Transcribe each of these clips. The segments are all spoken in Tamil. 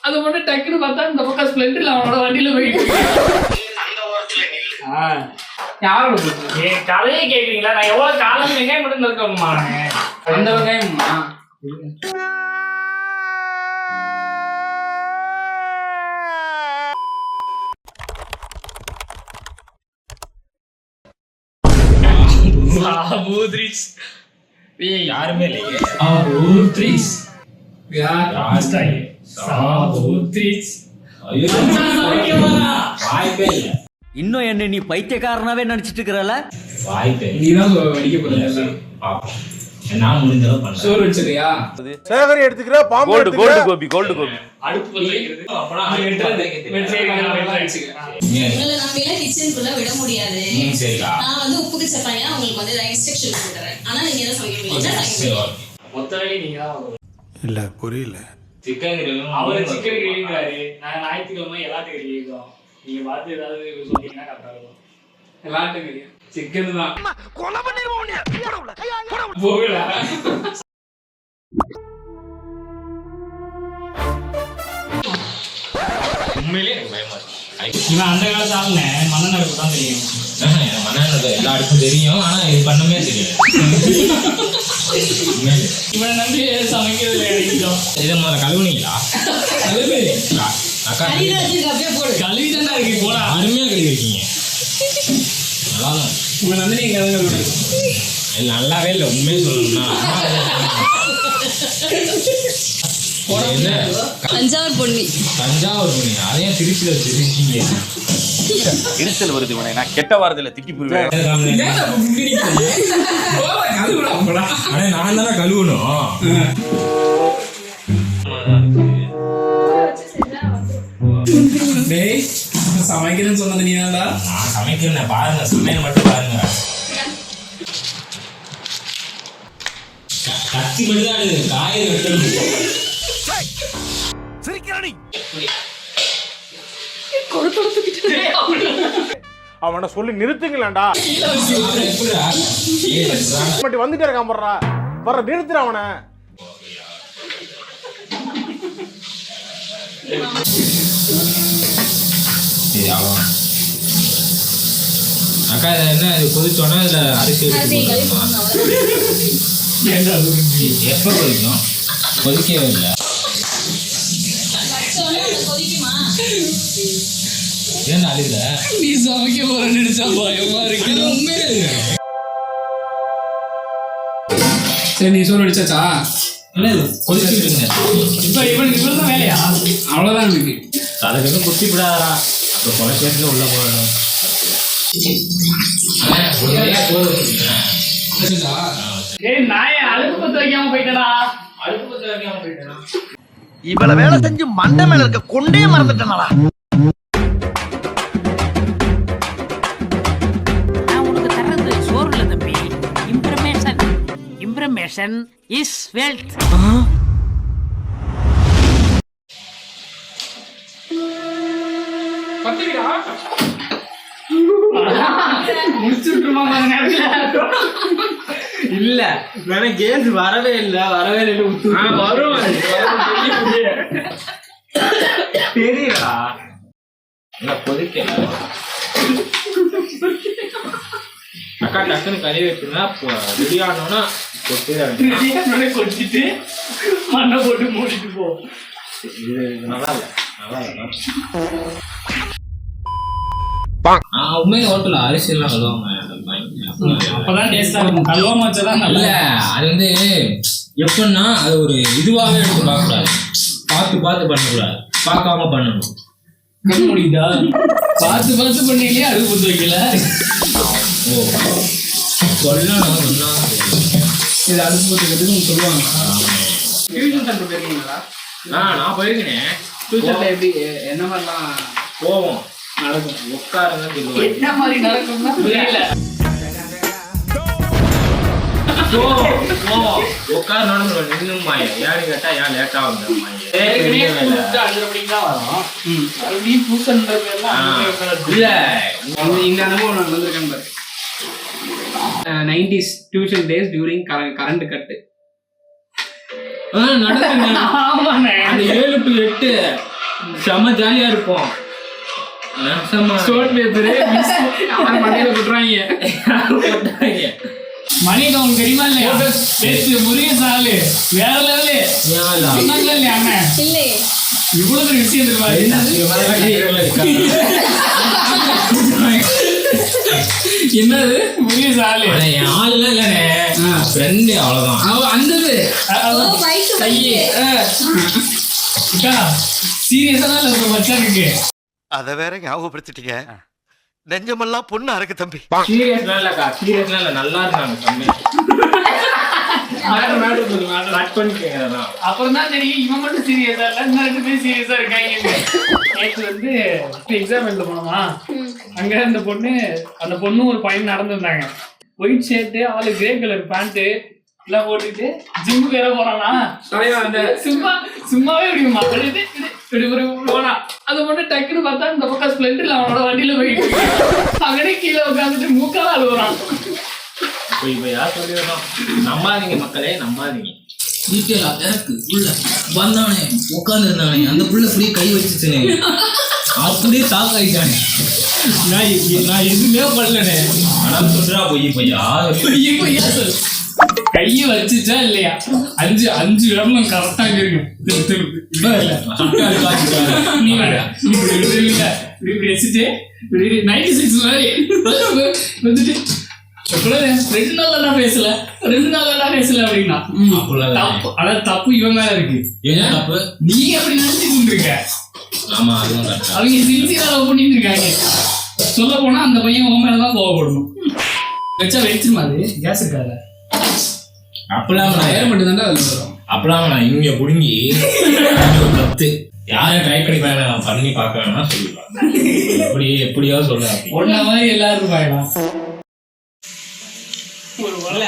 அது மட்டும் டக்குன்னு பார்த்தா இந்த பக்கம் ஸ்ப்ளெண்டர்ல அவனோட வண்டியில போயிட்டு யாரோட என் கதையே கேட்குறீங்களா? நான் எவ்வளவு காலம் வெங்காயம் மட்டும் இருக்கணுமா? அந்த வெங்காயமா யாருமே இல்லையே. இன்னும் என்ன நீ பைத்தியக்காரனாவே நினைச்சிட்டு இருக்கிறல? நீதான் வடிக்க போற. நான் முடிஞ்ச அளவு பண்ணேன். சோறு வச்சிருக்கியா? சேகரி எடுத்துக்கிற பாம்பு கோல்டு கோபி அடுப்பு கிச்சனுக்குள்ள விட முடியாது. நான் வந்து உப்புக்கு சப்பாயா உங்களுக்கு வந்து இன்ஸ்ட்ரக்ஷன் கொடுக்குறேன். ஆனா நீங்க என்ன சமைக்கிறீங்க? மொத்த வேலையை நீங்க தான். இல்ல புரியல. சிக்கன் அவரு சிக்கன் கிரேவிங்கிறாரு. நான் ஞாயிற்றுக்கிழமை எல்லாத்துக்கும் கிரேவிக்கும். நீங்க பார்த்து ஏதாவது சொன்னீங்கன்னா கரெக்டா இருக்கும். எல்லாத்துக்கும் சிக்கன் தான். போகல. உண்மையிலே எனக்கு பயமா இருக்கு. இவன் அந்த காலத்து ஆளுங்க மண்ணெண்ணெய் அடுப்பு தான் தெரியும். மண்ணெண்ணெய் எல்லா அடுப்பும் தெரியும், ஆனா இது பண்ணவே தெரியாது. இவனை நம்பி சமைக்கிறது கிடைக்கும். இதை முதல்ல கழுவுனீங்களா? அக்கா கழுவி தானே இருக்கு போல. அருமையா கழுவிருக்கீங்க. நல்லாதான். இவன் வந்து நீங்க நல்லாவே இல்லை உண்மையை சொல்லணும்னா. தஞ்சாவூர் பொன்னி. அதையும் திருச்சியில வச்சிருக்கீங்க. இருத்தல் வருது உனக்கு. நான் கெட்ட வாரத்துல திட்டி போடுவேன். நான் தானே கழுவணும். சமைக்கிறேன்னு சொன்னது நீதான்டா. நான் சமைக்கிறேன் பாருங்க, சமையல் மட்டும் பாருங்க. கத்தி மட்டும் தான் காய் வெட்டணும். அவனை சொல்லி நிறுத்துங்களேன்டா. வந்துட்டே இருக்கான் போடுறா. வர நிறுத்துற அவனை. அக்கா என்ன இது கொதிச்சோன்னா இதுல அரிசி எப்ப கொதிக்கும்? கொதிக்கவே இல்லை. ஏன் அழுகுல? நீ சமைக்க போற நினைச்சா பயமா இருக்கு. சரி நீ சோறு அடிச்சாச்சா? என்ன கொதிச்சுட்டு இருங்க. இப்ப இவன் தான் வேலையா? அவ்வளவுதான் இருக்கு. அதுக்கு குத்தி விடாதா? அப்ப கொலைச்சேரில் உள்ள போயிடும். இவ்வளவு வேலை செஞ்சு மண்டை மேல இருக்க கொண்டே மறந்துட்டனாடா. நான் உனக்கு தர்றது சோறு இல்ல தம்பி. இம்ப்ரமேஷன் இஸ் வெல்த். இல்ல கேஸ் வரவே இல்ல தெரியலா. கொதிக்கல அக்கா டக்குன்னு கழுவி வச்சுன்னா ரெடி ஆனோன்னா கொட்டிட்டு மண்ணை போட்டு மூடிட்டு போ. இது நல்லா இல்ல. உண்மையில ஹோட்டல்ல அரிசி எல்லாம் கழுவாம அப்பதான் டேஸ்டா இருக்கும். கழுவாம வச்சதான் இல்ல. அது வந்து எப்படின்னா அது ஒரு இதுவாகவே எடுத்து பார்க்க கூடாது. பார்த்து பண்ணக்கூடாது. பார்க்காம பண்ணணும். முடியுதா? பார்த்து பண்ணீங்களே அது புத்து வைக்கல. ஓ சொல்லணும். இது அடுப்பு பத்து கட்டுக்கு சொல்லுவாங்க. டியூஷன் சென்டர் போயிருக்கீங்களா? நான் போயிருக்கேன். டியூஷன்ல எப்படி என்ன மாதிரிலாம் போவோம் நடக்கும்? உட்காருங்க சொல்லுவாங்க. என்ன மாதிரி நடக்கும்னா புரியல. உட்கார் நின்னும் மாய. யாரு கேட்டா ஏன் லேட்டா வந்த மாய. இந்த அனுபவம் நான் வந்திருக்கேன் பாரு. 90s tuition days during current கட்டு. நடக்குங்க. ஆமாண்ணே. அந்த 7 to 8 செம்ம ஜாலியா இருக்கும். ஸ்டோன் பேப்பரு மண்டையில போட்டுறாங்க. மணிக்கு அவங்க தெரியுமா இல்லையா? முருகன் சாலு வேற லெவலு சொன்னாங்களா இல்லையா அண்ணன்? இல்லை இவ்வளவு ஒரு விஷயம் தெரியுமா? என்னது முருகன் சாலு? என் ஆளுலாம் இல்லண்ணே, ஃப்ரெண்டு அவ்வளவுதான். சீரியஸா தான் இல்ல மச்சானுக்கு. அத வேற ஞாபகப்படுத்திட்டீங்க. நெஞ்சமெல்லாம் பொண்ணா இருக்கு தம்பி. சீரியஸ்லாம் இல்லக்கா, சீரியஸ்லாம் இல்ல, நல்லா இருந்தாங்க தம்பி. கட் பண்ணி கேக்குறதான். அப்புறம் தான் தெரியும் இவன் மட்டும் சீரியஸா இல்ல, இன்னும் 2 பேரும் சீரியஸா இருக்காங்க. நேற்று வந்து எக்ஸாம் எழுத போனோமா, அங்க அந்த பொண்ணு ஒரு பையன் நடந்துருந்தாங்க. ஒயிட் ஷர்ட், ஆளு கிரே கலர் பேண்ட் எல்லாம் போட்டுட்டு ஜிம்முக்கு வேற போறானா. அந்த சும்மாவே இப்படி போனா அது மட்டும் டக்குன்னு பார்த்தா இந்த பக்கம் ஸ்பிளெண்டர்ல அவனோட வண்டியில போயிட்டு அங்கனே கீழே உட்காந்துட்டு மூக்கால அழுகுறான். யார் சொல்லிடுறோம், நம்பாதீங்க மக்களே, நம்பாதீங்க. டீட்டெயிலா எனக்கு உள்ள வந்தானே உட்காந்து இருந்தானே அந்த புள்ள அப்படியே கை வச்சுச்சுனே, அப்படியே ஷாக் ஆயிட்டானே. நான் எதுவுமே பண்ணலனே. ஆனா சொல்றா பொய்யா சொல்லு. கைய வச்சுச்சா இல்லையா? 5 விரலும் கரெக்டா இருக்கும். நீ வேற இப்படி வச்சுட்டு 96 மாதிரி வந்துட்டு 2 நாள் பேசல அப்படின்னா தப்பு. அதாவது தப்பு இவன் மேல இருக்கு. என்ன தப்பு? நீ அப்படி நினைச்சுட்டு இருக்க. ஆமா, அதுவும் அவங்க சின்சியரா லவ் பண்ணிட்டு இருக்காங்க. சொல்ல போனா அந்த பையன் உன் மேலதான் கோவப்படணும். வச்சா வச்சிருமா அது கேஸ் இருக்காத. அப்பெல்லாம் ஏர் மட்டும் தாண்டா அது வரும். அப்பெல்லாம் நான் இங்க புடுங்கி கத்து யாரும் ட்ரை பண்ணி பார்க்க வேணாம் சொல்லிடுவாங்க. எப்படியாவது சொல்ல ஒன்ன மாதிரி எல்லாருக்கும் பாயலாம். ஒரு வரல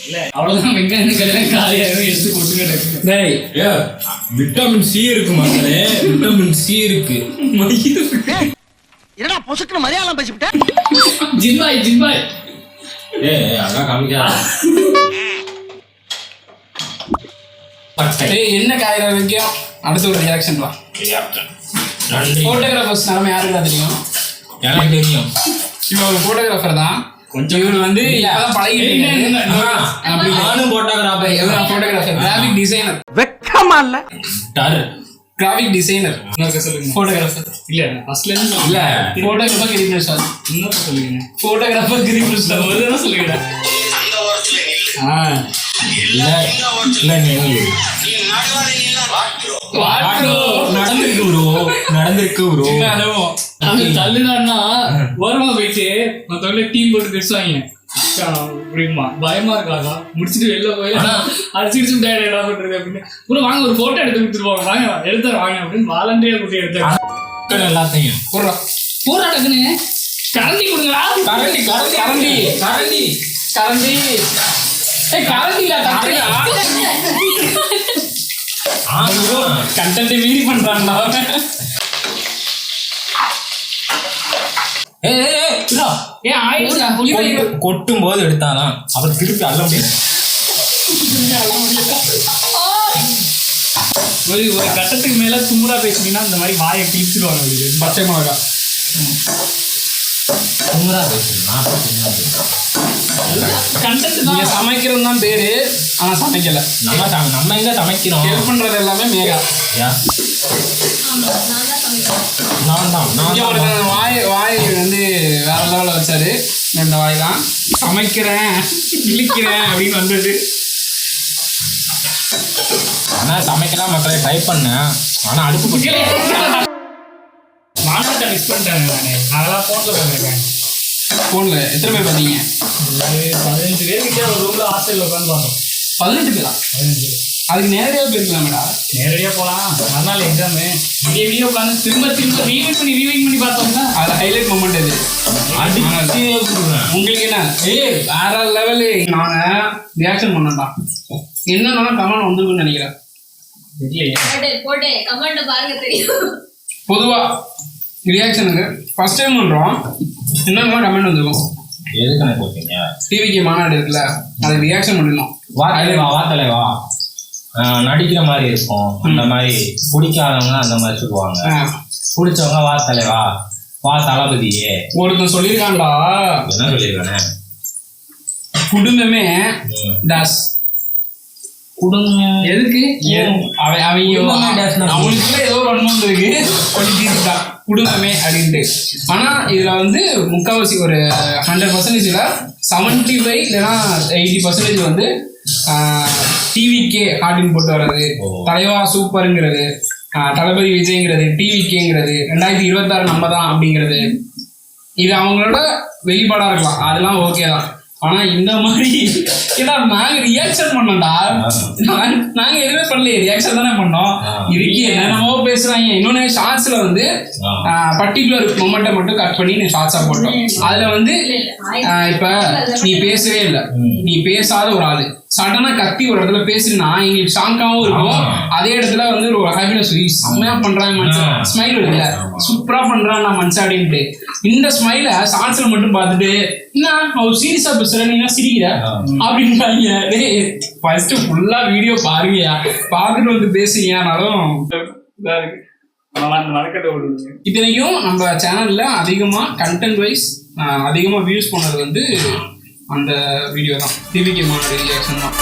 இல்ல அவ்வளவுதான். வெங்காயம் கல்யாணம் காலியாக எடுத்து கொட்டுக்கிட்டு விட்டமின் சி இருக்கு மக்களே, விட்டமின் சி இருக்கு. என்னடா பொசுக்குன்னு மலையாளம் பேசிவிட்ட? ஜின்பாய் அதான் காமிக்கா. என்ன காயிற வரைக்கும் அடுத்த ஒரு ரியாக்ஷன் வா. போட்டோகிராஃபர்ஸ் நம்ம யாருக்கா தெரியும்? எனக்கு தெரியும். இவன் ஒரு போட்டோகிராஃபர் தான். கொஞ்சம் இவர் வந்து இப்பதான் பழகிட்டு நானும் போட்டோகிராஃபர் கிராஃபிக் டிசைனர். வெக்கமா இல்ல? கிராஃபிக் டிசைனர் சொல்லுங்க. போட்டோகிராஃபர் இல்ல ஃபர்ஸ்ட்ல இருந்து இல்ல போட்டோகிராஃபர் கிரீன் சார் இன்னொரு சொல்லுங்க. போட்டோகிராஃபர் கிரீன் சார் ஒரு தடவை சொல்லுங்க. நடந்திருக்கு ப்ரோ. தள்ளுனா ஓரமா போயிட்டு மத்தவங்கள டீம் போட்டு பேசுவாங்க. பயமா இருக்காதா முடிச்சுட்டு வெளில போய் அடிச்சுட்டு டயர்டா பண்றது அப்படின்னு கூட வாங்க ஒரு போட்டோ எடுத்து கொடுத்துருவாங்க. வாங்க எடுத்து வாங்க அப்படின்னு வாலண்டியர் குட்டி எடுத்து எல்லாத்தையும் பூரா டக்குன்னு கரண்டி கொடுங்களா. கரண்டி கண்டென்ட் மீறி பண்றாங்களா? கொட்டும் போது எடுத்தாதான் அப்புறம் திருப்பி அள்ள முடியாது. ஒரு கட்டத்துக்கு மேல துமுறா பேசுனீங்கன்னா இந்த மாதிரி வாயை கிழிச்சிருவாங்க. பச்சை மிளகா துமுறா பேசுறேன். சமைக்கிறது தான் பேரு, ஆனா சமைக்கல. நம்ம எங்க சமைக்கிறோம்? ஹெல்ப் பண்றது எல்லாமே மேகா. வாய் வந்து வேற லெவலில் வச்சாரு. இந்த வாய் தான் சமைக்கிறேன் இழிக்கிறேன் அப்படின்னு வந்தது. ஆனா சமைக்கலாம் மக்களே ட்ரை பண்ணேன். ஆனா அடுப்பு மாநாட்டை மிஸ் பண்ணிட்டாங்க. அதெல்லாம் ஃபோனில் பண்ணிருக்கேன். ஃபோனில் எத்தனை பேர் பார்த்தீங்க? 15 பேர்கிட்ட ஒரு ரூமில் ஹாஸ்டலில் உட்காந்து பார்த்தோம். 18 பேரா? 15. அதுக்கு நேரடியாக போயிருக்கலாமேடா. நேரடியாக போகலாம். மறுநாள் எக்ஸாமு வீடியோ உட்காந்து திரும்ப ரீவைண்ட் பண்ணி பார்த்தோம்னா அது ஹைலைட் மூமெண்ட். இது உங்களுக்கு என்ன வேற லெவலு. நான் ரியாக்ஷன் பண்ணேன்டா. என்னன்னா கமெண்ட் வந்துருக்குன்னு நினைக்கிறேன். பொதுவா ரியாக்ஷனுக்கு ஃபர்ஸ்ட் டைம் பண்றோம். என்னென்ன கமெண்ட் வந்துருக்கும்? எதுக்கு போட்டீங்க? டிவிக்கு மாநாடு இருக்குல்ல, அதுக்கு ரியாக்ஷன் பண்ணணும். வா தலைவா நடிக்கிற மாதிரி இருக்கும். அந்த மாதிரி பிடிக்காதவங்க அந்த மாதிரி சொல்லுவாங்க. பிடிச்சவங்க வா தலைவா, வா தளபதியே. ஒருத்தன் சொல்லியிருக்கான்டா, என்ன சொல்லியிருக்கானே, குடும்பமே டாஸ். குடும்பம் எதுக்கு? அவங்களுக்குள்ள ஏதோ ஒரு அனுபவம் இருக்கு, சொல்லிட்டா குடும்பமே அப்படின்ட்டு. ஆனா இதுல வந்து முக்கால்வாசி ஒரு 100% 75 இல்லைன்னா 80% வந்து டிவிக்கே ஹார்டின் போட்டு வர்றது, தலைவா சூப்பருங்கிறது, தளபதி விஜய்ங்கிறது, டிவிக்கேங்கிறது, 2026 நம்ம தான் அப்படிங்கிறது, இது அவங்களோட வெளிப்பாடா இருக்கலாம், அதெல்லாம் ஓகே தான். ஆனா இந்த மாதிரி ஏன்னா நாங்க ரியாக்ஷன் பண்ணோம்டா, நாங்க எதுவுமே பண்ணலையே, ரியாக்ஷன் தானே பண்ணோம். இதுக்கு என்னென்னமோ பேசுறாங்க. இன்னொன்னு ஷார்ட்ஸ்ல வந்து பர்டிகுலர் மொமெண்ட்டை மட்டும் கட் பண்ணி நீ ஷார்ட்ஸா போட்டோம். அதுல வந்து இப்ப நீ பேசவே இல்லை, நீ பேசாத ஒரு ஆளு சடனா கத்தி ஒரு இடத்துல பேசுனா எங்களுக்கு ஷாங்காவும் இருக்கும். அதே இடத்துல வந்து ஒரு ஹாப்பினஸ், செம்மையா பண்றாங்க மனுஷன், ஸ்மைல் இருக்குல்ல, சூப்பரா பண்றான் நான் மனுஷன் அப்படின்ட்டு. இந்த ஸ்மைல ஷார்ட்ஸ்ல மட்டும் பார்த்துட்டு என்ன அவர் சீரியஸா பேசுற, நீங்க சிரிக்கிற அப்படின்றாங்க. ஃபர்ஸ்ட் ஃபுல்லா வீடியோ பாருங்கயா, பார்த்துட்டு வந்து பேசுங்கனாலும் இத்தனைக்கும் நம்ம சேனல்ல அதிகமா கண்டென்ட் வைஸ் அதிகமா வியூஸ் பண்ணது வந்து அந்த வீடியோ தான், டிவிக்கு மாநில ரியாக்ஷன் தான்.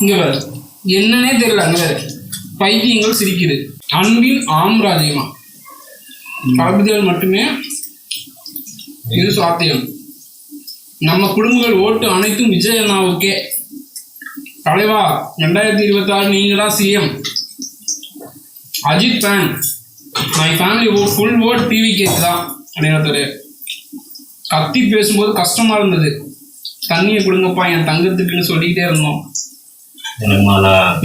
இங்க பாரு, என்னன்னே தெரியல, அங்க பாரு பைத்தியங்கள் சிரிக்குது. அன்பின் ஆம்ராஜ்யமா தளபதியால் மட்டுமே இது சாத்தியம். நம்ம குடும்பங்கள் ஓட்டு அனைத்தும் விஜய் அண்ணாவுக்கே. தலைவா 2026 நீங்க தான் CM. Ajith fan, my family full vote டிவி கேஸ் தான் அப்படின்னு கத்தி பேசும்போது கஷ்டமா இருந்தது. தண்ணியை கொடுங்கப்பா என் தங்கத்துக்குன்னு சொல்லிக்கிட்டே இருந்தோம்.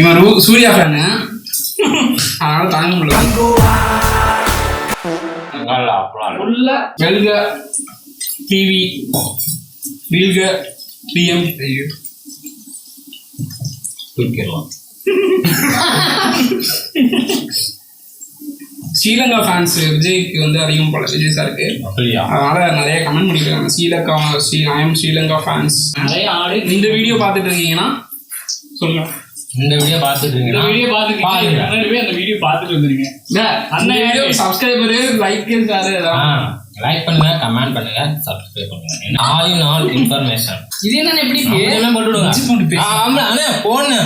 இவன் சூர்யா ஃபேனு, அதனால தாங்க முடியல. வெல்க டிவி, வீழ்க பிஎம். ஸ்ரீலங்கா ஃபேன்ஸ் விஜய்க்கு வந்து அதிகம் போல, விஜய் சாருக்கு. அதனால நிறைய கமெண்ட் பண்ணிருக்காங்க. ஸ்ரீலங்கா ஃபேன்ஸ் நிறைய ஆடு. இந்த வீடியோ பார்த்துட்டு இருக்கீங்கன்னா சொல்லுங்க. இந்த வீடியோ பார்த்துட்டு இருக்கீங்கன்னா அந்த வீடியோ பார்த்துட்டு வந்துருங்க. அந்த வீடியோ சப்ஸ்கிரைபர் லைக் பண்ணுங்க, கமெண்ட் பண்ணுங்க, சப்ஸ்கிரைப் பண்ணுங்க. ஆல் இன்ஃபர்மேஷன் இது என்ன எப்படி போட்டுடுங்க. ஆமா அண்ணே போன்னு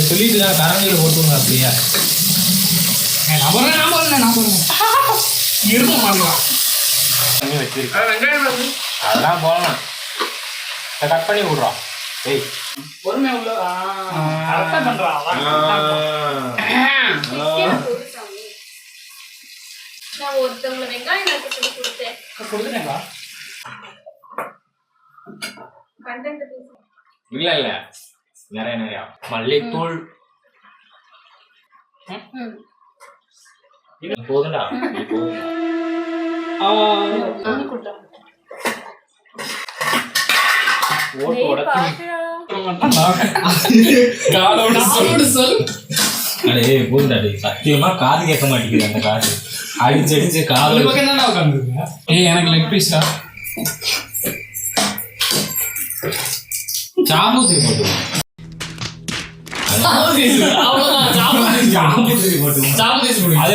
சொல்லிட்டு கரண்டியில் போட்டுருங்க. அப்படியா அதெல்லாம் போடலாம், கட் பண்ணி விடுறோம். பொறுமையா உள்ள நான் ஒருத்தவங்க வெங்காயம் நறுக்க சொல்லி கொடுத்தேன்க்கா. கண்டென்ட் இல்ல நிறைய மல்லித்தூள் போதுடா. சத்தியமா காது கேட்க மாட்டேங்குது. அந்த காது அடிச்சு காது எனக்கு லெக் பீஸா சாபூசி போட்டு அது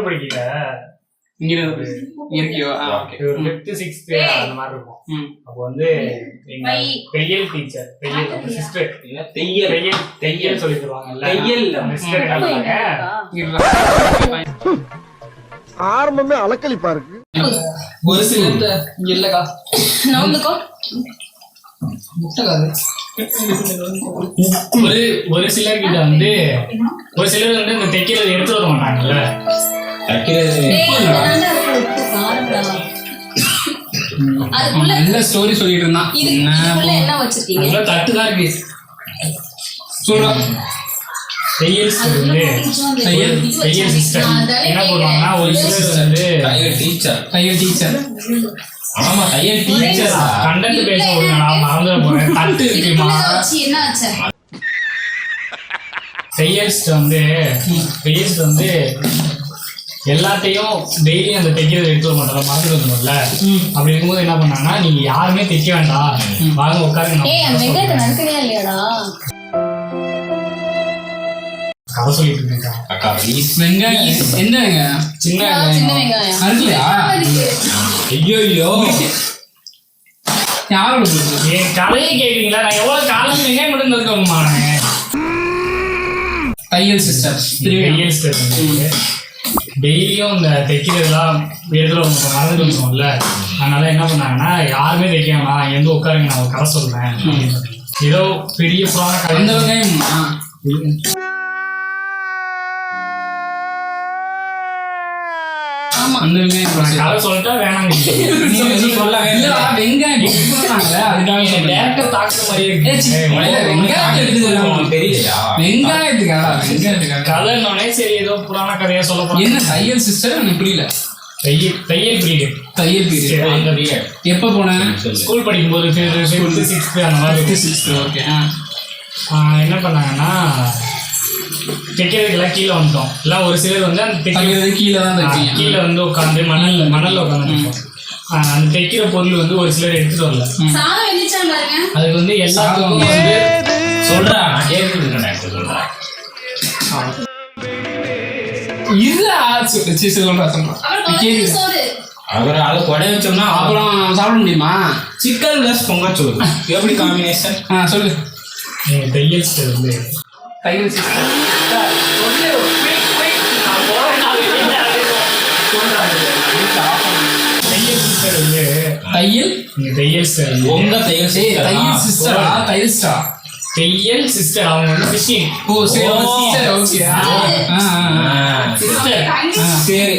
எப்படி இருக்கியோ அந்த மாதிரி இருக்கும். அப்போ வந்து தையல் டீச்சர், சிஸ்டர் தையல் சொல்லி தருவாங்கல்ல, ஆரம்பமே அலக்களிப்பா இருக்கு. ஒரு சில இல்லக்கா ஒரு சிலர்கிட்ட வந்து ஒரு சிலர் வந்து இந்த தைக்கிறது எடுத்து வர மாட்டாங்கல்ல. நல்ல ஸ்டோரி சொல்லிட்டு இருந்தான். தட்டுதான் இருக்கு சொல்றான். தையல் சிஸ்டர் என்ன பண்ணுவாங்கன்னா ஒரு சிலர் வந்து தையல் டீச்சர். ஆமா தையல் டீச்சர் கண்டென்ட் பேச நான் மறந்துட போறேன். தட்டு இருக்குமா தையல்ஸ்ட் வந்து எல்லாத்தையும் டெய்லி அந்த தைக்கிறது எடுத்து வர மாட்டோம், மறந்துட்டு வந்துடும்ல. அப்படி இருக்கும்போது என்ன பண்ணாங்கன்னா, நீங்க யாருமே தைக்க வேண்டாம், வாங்க உட்காருங்க கதை சொல்லிட்டு இருக்கேன்க்கா. அக்கா ப்ளீஸ். வெங்காயம் எந்த வெங்காயம்? சின்ன வெங்காயம். அருக்கலையா? ஐயோ யாரோட போகுது? என் கதையை கேட்குறீங்களா? நான் எவ்வளவு காலம் வெங்காயம் மட்டும் இருக்கோம்மா. தையல் சிஸ்டர் டெய்லியும் இந்த தைக்கிறதுலாம் எடுத்துட்டு வந்து மறந்துட்டு வந்துடும்ல. அதனால என்ன பண்ணாங்கன்னா, யாருமே தைக்காம எந்த உட்காருங்க, நான் ஒரு கதை சொல்றேன். ஏதோ பெரிய புராண கதை. அந்த வெங்காயம் அந்த வெங்காயம் கதை சொல்லிட்டா வேணாங்க. வெங்காயம் அதுக்காக டேரக்டா தாக்குற மாதிரியே வெங்காயத்துக்காக கதைன்னொடனே சரி ஏதோ புராண கதையா சொல்ல போறேன். என்ன தையல் சிஸ்டர்? எனக்கு புரியல. தையல் பீரியட். தையல் பீரியட் எப்போ போனேன்? ஸ்கூல் படிக்கும்போது 5th 6th அந்த மாதிரி. 6th. ஓகே. என்ன பண்ணாங்கன்னா, தைக்கிறதுக்கெல்லாம் கீழே வந்துட்டோம். எல்லாம் ஒரு சிலர் வந்து அந்த தைக்கிறது கீழே தான் கீழே வந்து உட்காந்து மணல்ல உட்காந்து அந்த தைக்கிற பொருள் வந்து ஒரு சிலர் எடுத்துட்டு வரல. அதுக்கு வந்து எல்லாத்துக்கும் வந்து சொல்றேன், நான் கேட்டுட்டு இருக்கேன். சொல்றேன் அவர் அதை கொடை வச்சோம்னா அப்புறம் சாப்பிட முடியுமா? சிக்கன் பிளஸ் பொங்கச்சோறு எப்படி காம்பினேஷன்? சொல்லு. தையல் வந்து தையல் சிஸ்டர் உங்க தையல் சிஸ்டர் தையல் சிஸ்டர் அவங்க வந்து ஃபிஷிங். ஓ சரி ஓகே. சரி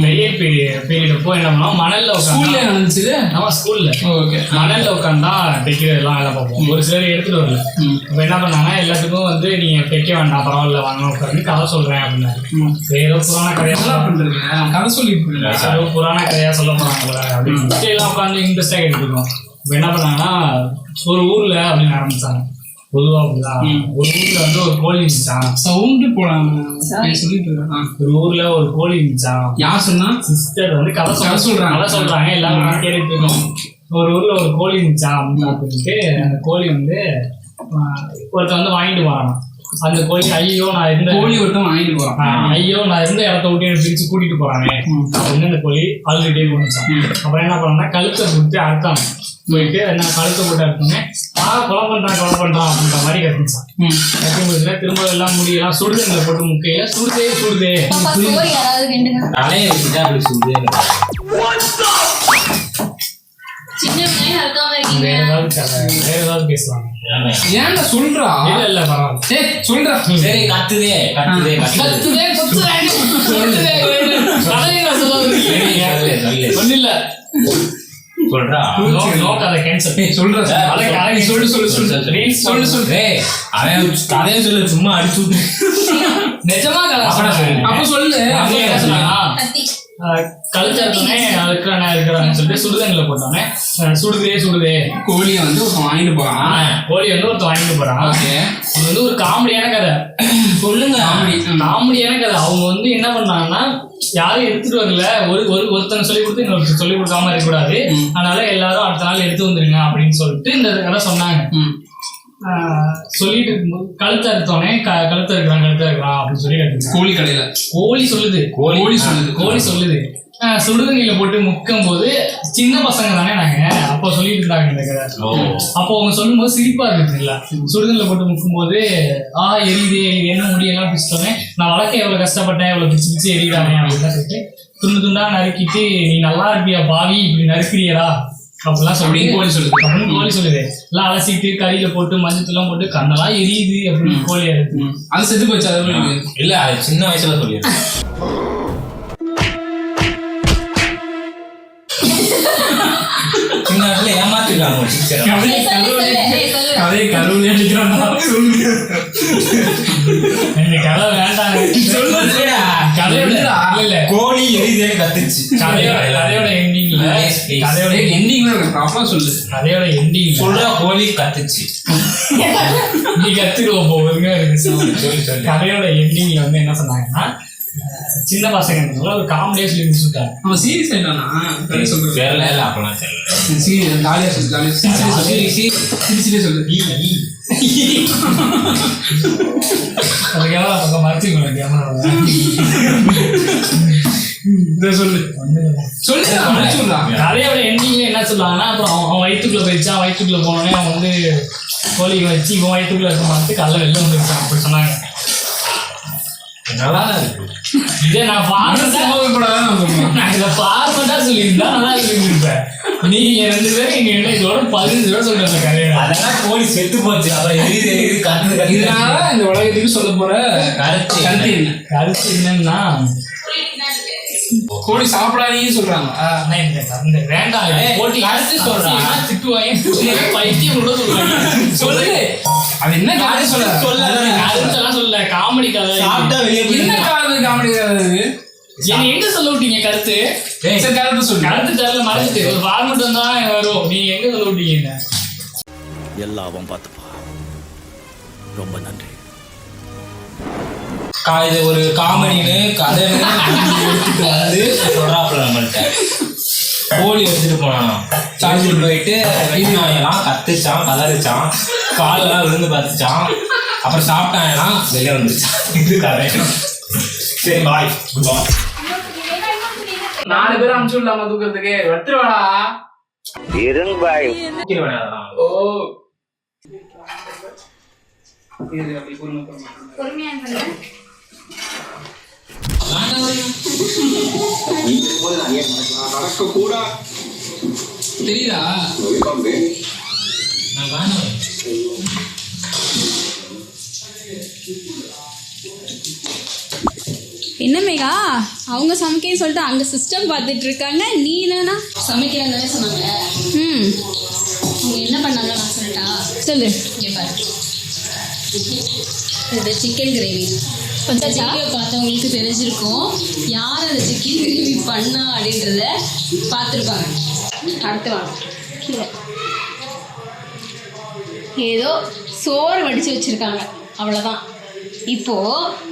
தையல் பீரியட் அப்போ என்ன பண்ணோம், மணல்ல ஸ்கூல்ல நடந்துச்சு. ஆமா ஸ்கூல்ல. ஓகே. மணல்ல உட்காந்தா தைக்கிறதெல்லாம் வேலை பார்ப்போம். ஒரு சிலர் எடுத்துட்டு வரல. இப்போ என்ன பண்ணாங்கன்னா, எல்லாத்துக்கும் வந்து நீங்க தைக்க வேண்டாம், பரவாயில்ல, வாங்க உட்காந்து கதை சொல்றேன் அப்படின்னாரு. ஏதோ புராண கதையா பண்றேன், கதை சொல்லிட்டு ஏதோ புராண கதையா சொல்ல போறாங்க அப்படின்னு எல்லாம் உட்காந்து இன்ட்ரெஸ்டா எடுத்துக்கோம். இப்போ என்ன பண்ணாங்கன்னா, ஒரு ஊர்ல அப்படின்னு ஆரம்பிச்சாங்க. பொதுவா அப்படிதான் ஒரு ஊர்ல வந்து ஒரு கோழி இருந்துச்சான். சவுண்டு போலாம் சொல்லிட்டு இருக்கேன். ஒரு ஊர்ல ஒரு கோழி இருந்துச்சான். யார் சொன்னா? சிஸ்டர் வந்து கதை சொல்றாங்க. எல்லாரும் கேட்டுட்டு இருக்கோம். ஒரு ஊர்ல ஒரு கோழி இருந்துச்சான் அப்படின்ட்டு அந்த கோழி வந்து ஒருத்தர் வந்து வாங்கிட்டு போறான். அந்த கோழி ஐயோ நான் இருந்த கோழி ஒருத்தன் வாங்கிட்டு போறான். ஐயோ நான் இருந்த இடத்த விட்டு எனக்கு பிரிச்சு கூட்டிட்டு போறானே அப்படின்னு அந்த கோழி அழுதுகிட்டே போனிச்சான். அப்புறம் என்ன பண்ணா, கழுத்தை கொடுத்து அறுத்தாங்க. போயிட்டு நான் கழுத்தை போட்டு அறுத்தோன்னே கொலை பண்றான் அப்படின்ற மாதிரி கத்துச்சான். கத்தி முடிச்சுல திரும்ப எல்லாம் முடியெல்லாம் சுடுதண்ணில போட்டு முக்கையில சுடுதே தலையை வச்சுட்டா அப்படி சுடுதே. வேற ஏதாவது பேசலாம். ஏன்டா சொல்றா? இல்ல பரவாயில்ல சொல்றா. சரி கத்துதே ஒண்ணு இல்ல சொல்றா. கதை கேன்சல் சொல்றா. சொல்லு. அவன் கதையை சொல்லு, சும்மா அடிச்சு விட்டு. நிஜமா கதை அப்ப சொல்லு. கழுத்து எடுத்தோடனே இருக்கிறான்னு சொல்லிட்டு சுடுதண்ணில போட்டோன்னே சுடுதே கோழியை வந்து ஒருத்தன் வாங்கிட்டு போறான். ஓகே. இது வந்து ஒரு காமெடியான கதை. சொல்லுங்க. காமெடியான கதை. அவங்க வந்து என்ன பண்ணாங்கன்னா, யாரும் எடுத்துட்டு வரல. ஒருத்தங்க சொல்லி கொடுத்து இன்னொருத்தர் சொல்லி கொடுக்காம இருக்கக்கூடாது, அதனால எல்லாரும் அடுத்த நாள் எடுத்து வந்துருங்க அப்படின்னு சொல்லிட்டு இந்த கதை சொன்னாங்க. சொல்லிட்டு இருக்கும்போது கழுத்தை எடுத்தோடனே கழுத்தை இருக்கிறான் அப்படின்னு சொல்லி கட்டுச்சு. கோழி கடையில கோழி சொல்லுது. சுடுதண்ணில போட்டு முக்கும் போது சின்ன பசங்க தானே நாங்க, அப்போ சொல்லிட்டு இருந்தாங்க இந்த கதை. அப்போ அவங்க சொல்லும் போது சிரிப்பா இருக்குல்ல. சுடுதண்ணில போட்டு முக்கும் போது எரியுது என்ன முடியெல்லாம் பிடிச்சிட்டோன்னே, நான் வளர்க்க எவ்வளவு கஷ்டப்பட்டேன், எவ்வளவு பிடிச்சு எரியுதானே அப்படின்னு சொல்லிட்டு துண்டு துண்டா நறுக்கிட்டு, நீ நல்லா இருப்பியா பாவி, இப்படி நறுக்கிறியடா அப்படிலாம் சொல்லி கோழி சொல்லுது. எல்லாம் அலசிட்டு கறியில போட்டு மஞ்சத்தெல்லாம் போட்டு கண்ணெல்லாம் எரியுது அப்படின்னு கோழி இருக்கு. அது செத்து போச்சு. அது இல்ல, அது சின்ன வயசுல சொல்லிடுறேன். சின்ன வயசுல ஏமாத்திருக்காங்க. அதே கருவிலே கதை வேண்டாம். கோழி எரிதே கத்துச்சு. கதையோட எண்டிங் சொல்லு. கதையோட எண்டிங் சொல்ற கோழி கத்துச்சு. நீ கத்துருவோம் போகுதுங்க. கதையோட எண்டிங்ல வந்து என்ன சொன்னாங்கன்னா, சின்ன பசங்க ஒரு காமெடியா சொல்லி முடிச்சுட்டாங்க. அவன் சீரியஸ் ஆயிட்டானா சொல்றேன். வேற இல்ல அப்பலாம் சொல்லு. சீரியஸ் ஜாலியா சொல்லு, ஜாலியா சிரிச்சிட்டே சொல்லு. அதுக்கெல்லாம் பக்கம் மறைச்சிக்கணும் கேமரா. சொல்லு சொல்லுடா. கதையோட எண்டிங்ல என்ன சொல்லுவாங்கன்னா, அப்புறம் அவன் வயிற்றுக்குள்ள போயிடுச்சான். வயிற்றுக்குள்ள போனோடனே அவன் வந்து கோழி வச்சு இவன் வயிற்றுக்குள்ள இருக்க மாதிரி கல்ல வெளில வந்துருச்சான். அப்படி சொன்னாங்க. நல்லா இருக்கு. இதே நான் இதை ஃபார்மெட்டா சொல்லியிருந்தா நல்லா சொல்லியிருப்பேன். நீங்க 2 பேரும் இங்க என்ன இதோட 15 தடவை சொல்றேன் கதையை. அதெல்லாம் கோழி செத்து போச்சு. அப்புறம் எழுதி கட்டு. இதனால இந்த உலகத்துக்கு சொல்ல போற கருத்து என்னன்னா, கோழி சாப்பிடாதீங்கன்னு சொல்றாங்க. வேண்டாம் போட்டி கருத்து சொல்றான். திட்டுவாங்க, பைத்தியம் கூட சொல்றாங்க. சொல்லு அது என்ன கதை சொல்ல கருத்தெல்லாம் சொல்ல காமெடி கதை. சாப்பிட்டா வெளியே போய் என்ன காமெடி கதை? என்ன எங்க சொல்ல விட்டீங்க கருத்து? சரி கருத்து சொல்லு. கருத்து தெரியல மறைச்சிட்டு ஒரு ஃபார்மெட் வந்தா வரும். நீங்க எங்க சொல்ல விட்டீங்க? எல்லாம் பார்த்துப்பா. ரொம்ப நன்றி. இது ஒரு காமெடின்னு கதை எடுத்துட்டு வந்து சொல்றாப்புல நம்மள்ட்ட. கோழி எடுத்துட்டு போனான். சாப்பிட்டு போயிட்டு வெட்டினாயெல்லாம் கத்துச்சான், கதறிச்சான், காலெல்லாம் விழுந்து பார்த்துச்சான். அப்புறம் சாப்பிட்டாயெல்லாம் வெளியே வந்துருச்சான். இது கதை. சரி பாய். 4 பேர் அனுப்பிச்சு விடலாமா தூக்கிறதுக்கு? எடுத்துருவாடா. ஓ இது அப்படி பொறுமையா தெரியுதா? என்ன மேகா, அவங்க சமைக்கன்னு சொல்லிட்டு அங்க சிஸ்டம் பார்த்துட்டு இருக்காங்க, நீ என்னன்னா சமைக்கிறாங்கன்னு சொன்னாங்க. அவங்க என்ன பண்ணாங்க நான் சொல்லட்டா? சொல்லு. இங்கே பாரு, இது சிக்கன் கிரேவி. கொஞ்சம் வீடியோ பார்த்தவங்களுக்கு தெரிஞ்சிருக்கும் யார் அந்த சிக்கன் கிரேவி பண்ணா அப்படின்றத பார்த்துருப்பாங்க. அடுத்து வாங்க. ஏதோ சோறு வடித்து வச்சுருக்காங்க, அவ்வளோதான். இப்போது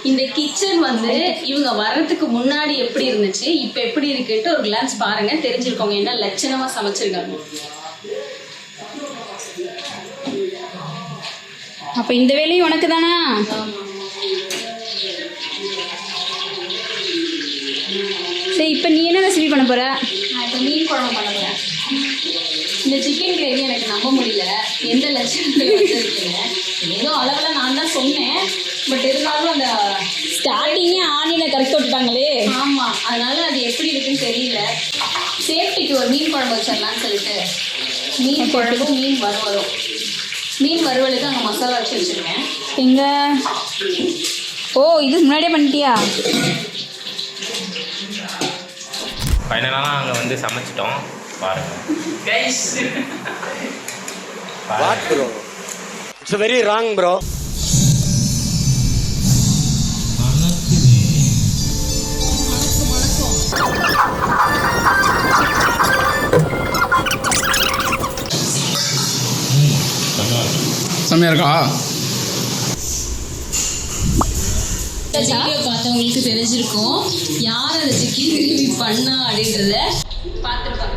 இந்த கிச்சன் வந்து இவங்க வர்றதுக்கு முன்னாடி எப்படி இருந்துச்சு, இப்போ எப்படி இருக்குன்ட்டு ஒரு கிளான்ஸ் பாருங்கள், தெரிஞ்சிருக்கோங்க என்ன லட்சணமாக சமைச்சிருக்காங்க. அப்போ இந்த வேலையும் உனக்கு தானா? சரி, இப்போ நீ என்ன ரெசிபி பண்ண போகிற? நான் இப்போ மீன் குழம்பு பண்ண போகிறேன். இந்த சிக்கன் கிரேவி எனக்கு நம்ப முடியல, எந்த லட்சணத்தில் வந்துருக்குங்க. ஏதோ அளவில் நான் தான் சொன்னேன், பட் இருந்தாலும் அந்த ஸ்டார்டிங்கே ஆனியில் கரெக்ட் விட்டுட்டாங்களே. ஆமாம், அதனால் அது எப்படி இருக்குன்னு தெரியல. சேஃப்டிக்கு ஒரு மீன் குழம்பு வச்சிடலான்னு சொல்லிட்டு மீன் குழம்பும் மீன் வறுவலும். மீன் வறுவலுக்கு அங்கே மசாலா வச்சு வச்சுருக்கேன். எங்கே? ஓ, இது முன்னாடியே பண்ணிட்டியா? ஃபைனலாக அங்கே வந்து சமைச்சிட்டோம் பாருங்க. What bro, it's very wrong bro. செம்மையா இருக்கா? வீடியோ பார்த்தவங்களுக்கு தெரிஞ்சிருக்கும் யார் அந்த சிக்கன் கிரேவி பண்ணா அப்படின்றத பார்த்துருப்பாங்க.